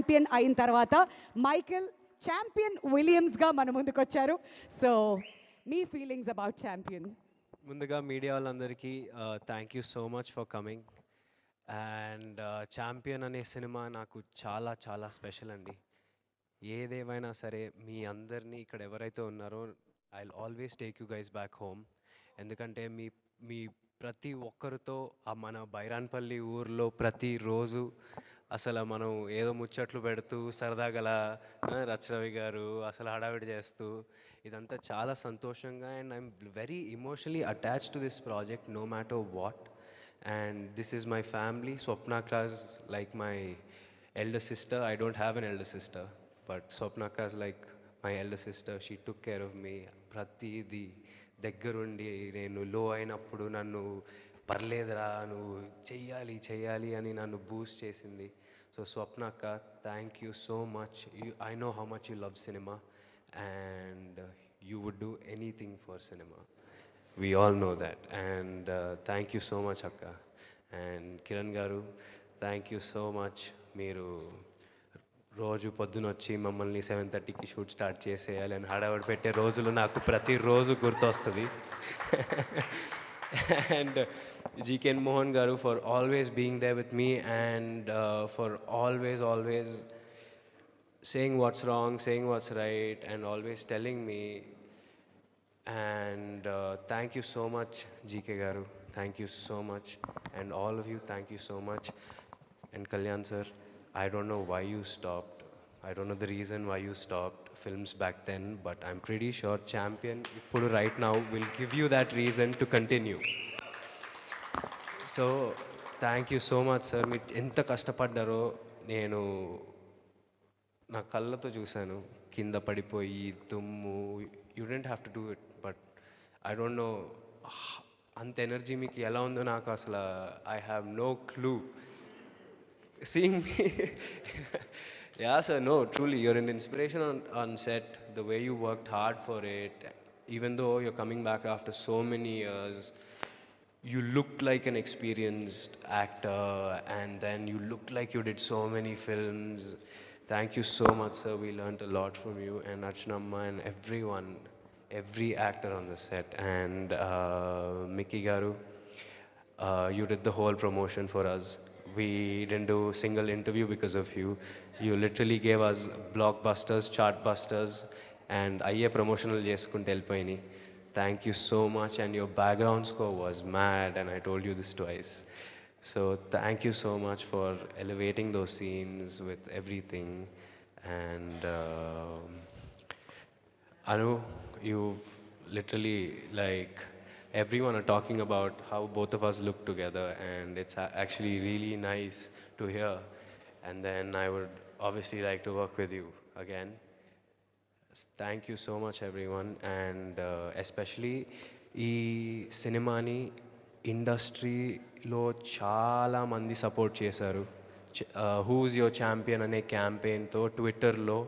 Champion అయిన తర్వాత Michael champion విలియమ్స్గా మన ముందుకు వచ్చారు. So me feelings about champion? ముందుగా మీడియా వాళ్ళందరికీ thank you so much for coming. And champion అనే సినిమా నాకు చాలా చాలా స్పెషల్ అండి. ఏదేమైనా సరే మీ అందరినీ ఇక్కడ ఎవరైతే ఉన్నారో I will always take you guys back home. ఎందుకంటే మీ మీ ప్రతి ఒక్కరితో మన బైరాన్పల్లి ఊర్లో ప్రతిరోజు అసలు మనం ఏదో ముచ్చట్లు పెడుతూ సరదాగల రచరవి గారు అసలు హడావిడి చేస్తూ ఇదంతా చాలా సంతోషంగా and I'm very emotionally attached to this project no matter what. And this is my family. Swapna క్లాస్ like my elder sister. I don't have an elder sister, but Swapnaka is like my elder sister. She took care of me. ప్రతిది దగ్గరుండి నేను లో అయినప్పుడు నన్ను పర్లేదురా నువ్వు చెయ్యాలి చెయ్యాలి అని నన్ను బూస్ట్ చేసింది. సో స్వప్నక్క, thank you so much. I know how much you love cinema and you would do anything for cinema. We all know that. And thank you so much అక్క. And Kiran garu, thank you so much. మీరు రోజు పొద్దున వచ్చి మమ్మల్ని 7:30కి shoot start చేసేయాలి అని హడావిడి పెట్టే రోజులు నాకు ప్రతిరోజు గుర్తొస్తుంది. And GKN Mohan garu for always being there with me and for always saying what's wrong, saying what's right and always telling me. And thank you so much GK garu, thank you so much. And all of you, thank you so much. And Kalyan sir, I don't know why you stopped. I don't know the reason why you stopped films back then, but I'm pretty sure Champion ippudu right now will give you that reason to continue. So thank you so much sir. మీరు ఎంత కష్టపడ్డారో నేను నా కళ్ళతో చూశాను. కింద పడిపోయి దుమ్ము, you don't have to do it, but I don't know అంత ఎనర్జీ మీకు ఎలా ఉందో నాకు అసలు I have no clue. Seeing me, yeah sir, no, truly you're an inspiration on set. The way you worked hard for it, even though you're coming back after so many years, you look like an experienced actor and then you look like you did so many films. Thank you so much sir, we learned a lot from you and Archanamma and everyone, every actor on the set. And Mickey garu, you did the whole promotion for us. We didn't do a single interview because of you. You literally gave us blockbusters, chartbusters, and aye promotional cheskunte elpoyini. Thank you so much. And your background score was mad, and I told you this twice. So thank you so much for elevating those scenes with everything. And Anu, you've literally like everyone are talking about how both of us look together, and it's actually really nice to hear. And then I would obviously like to work with you again. Thank you so much everyone. And especially ee సినిమాని ఇండస్ట్రీలో చాలా మంది support చేశారు. Who's your champion అనే క్యాంపెయిన్తో ట్విట్టర్లో,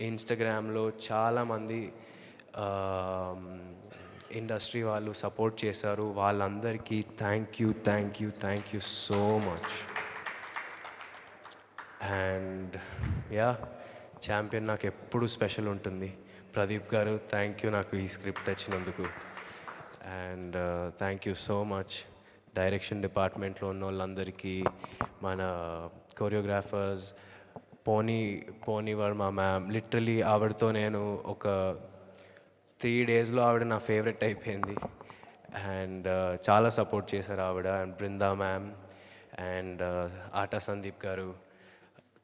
ఇన్స్టాగ్రామ్లో చాలామంది industry వాళ్ళు సపోర్ట్ చేశారు. వాళ్ళందరికీ thank you so much. And yeah, champion నాకు ఎప్పుడు స్పెషల్ ఉంటుంది. ప్రదీప్ గారు, థ్యాంక్ యూ నాకు ఈ స్క్రిప్ట్ తెచ్చినందుకు. And thank you so much direction డిపార్ట్మెంట్లో ఉన్న వాళ్ళందరికీ, మన కొరియోగ్రాఫర్స్ పోనీ వర్మ మ్యామ్. లిటరలీ ఆవిడతో నేను ఒక 3 daysలో ఆవిడ నా ఫేవరెట్ అయిపోయింది. అండ్ చాలా సపోర్ట్ చేశారు ఆవిడ. అండ్ బృందా మ్యామ్ అండ్ ఆటా సందీప్ గారు,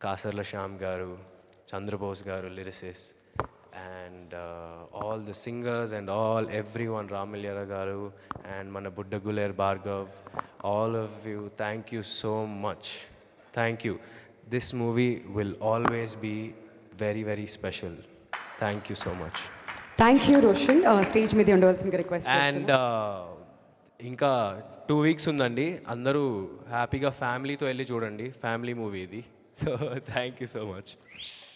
కాసర్ల శ్యామ్ గారు, చంద్రబోస్ గారు lyricists, and all the singers and everyone, రామల్యర గారు అండ్ మన బుడ్డగులేర్ Bhargav, all of you, thank you so much. Thank you. This movie will always be very, very special. Thank you so much. Thank you Roshan. Stage మీద ఉండవలసిన request. And ఇంకా 2 weeks ఉందండి. అందరూ హ్యాపీగా ఫ్యామిలీతో వెళ్ళి చూడండి. ఫ్యామిలీ మూవీ ఇది. So thank you so much.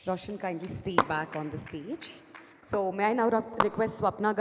Roshan, kindly stay back on the stage. So may I now request Swapna